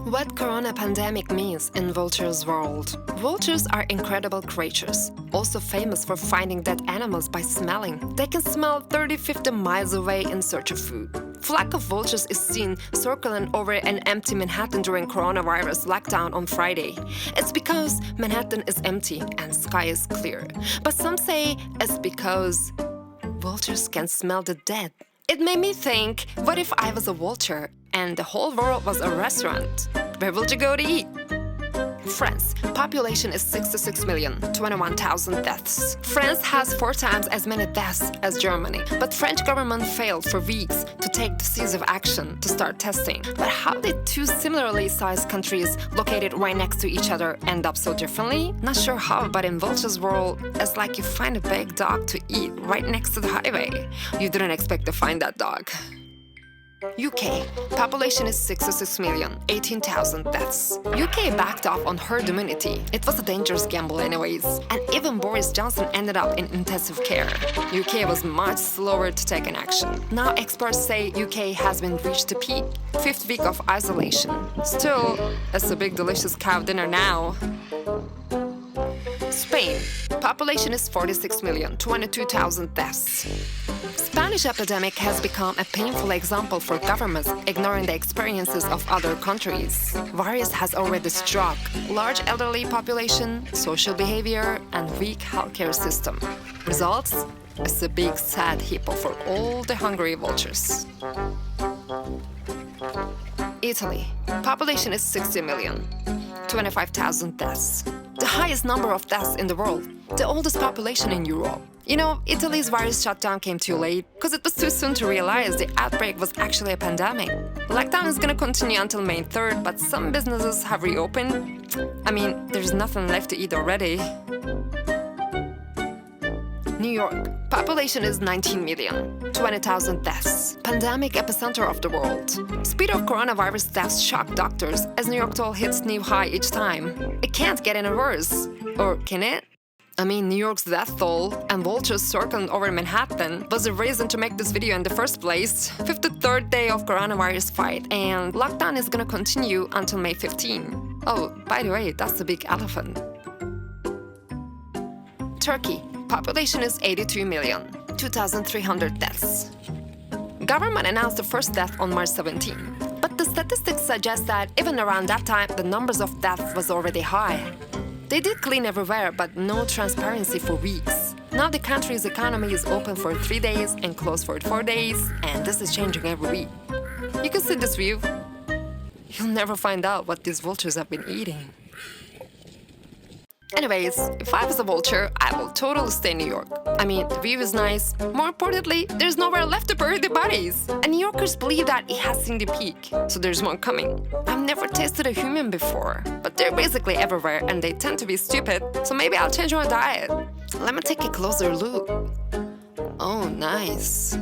What corona pandemic means in Vulture's world. Vultures are incredible creatures, also famous for finding dead animals by smelling. They can smell 30-50 miles away in search of food. Flock of vultures is seen circling over an empty Manhattan during coronavirus lockdown on Friday. It's because Manhattan is empty and sky is clear. But some say it's because vultures can smell the dead. It made me think, what if I was a vulture and the whole world was a restaurant? Where would you go to eat? France. Population is 66 million, 21,000 deaths. France has 4 times as many deaths as Germany, but French government failed for weeks to take decisive action to start testing. But how did two similarly sized countries located right next to each other end up so differently? Not sure how, but in Vulture's world, it's like you find a big dog to eat right next to the highway. You didn't expect to find that dog. UK. Population is 66 million, 18,000 deaths. UK backed off on herd immunity. It was a dangerous gamble anyways. And even Boris Johnson ended up in intensive care. UK was much slower to take an action. Now experts say UK has been reached the peak. 5th week of isolation. Still, it's a big delicious cow dinner now. Spain. Population is 46 million, 22,000 deaths. Spanish epidemic has become a painful example for governments ignoring the experiences of other countries. Virus has already struck large elderly population, social behavior, and weak healthcare system. Results? It's a big sad hippo for all the hungry vultures. Italy. Population is 60 million, 25,000 deaths. The highest number of deaths in the world. The oldest population in Europe. You know, Italy's virus shutdown came too late because it was too soon to realize the outbreak was actually a pandemic. Lockdown is gonna continue until May 3rd, but some businesses have reopened. I mean, there's nothing left to eat already. New York. Population is 19 million, 20,000 deaths. Pandemic epicenter of the world. Speed of coronavirus deaths shocked doctors as New York toll hits new high each time. It can't get any worse. Or can it? I mean, New York's death toll and vultures circling over Manhattan was the reason to make this video in the first place. 53rd day of coronavirus fight, and lockdown is gonna continue until May 15. Oh, by the way, that's the big elephant. Turkey. Population is 82 million, 2,300 deaths. Government announced the first death on March 17. But the statistics suggest that even around that time, the numbers of deaths was already high. They did clean everywhere, but no transparency for weeks. Now the country's economy is open for 3 days and closed for 4 days, and this is changing every week. You can see this view. You'll never find out what these vultures have been eating. Anyways, if I was a vulture, I will totally stay in New York. I mean, the view is nice. More importantly, there's nowhere left to bury the bodies. And New Yorkers believe that it has seen the peak, so there's more coming. I've never tasted a human before, but they're basically everywhere and they tend to be stupid, so maybe I'll change my diet. Let me take a closer look. Oh, nice.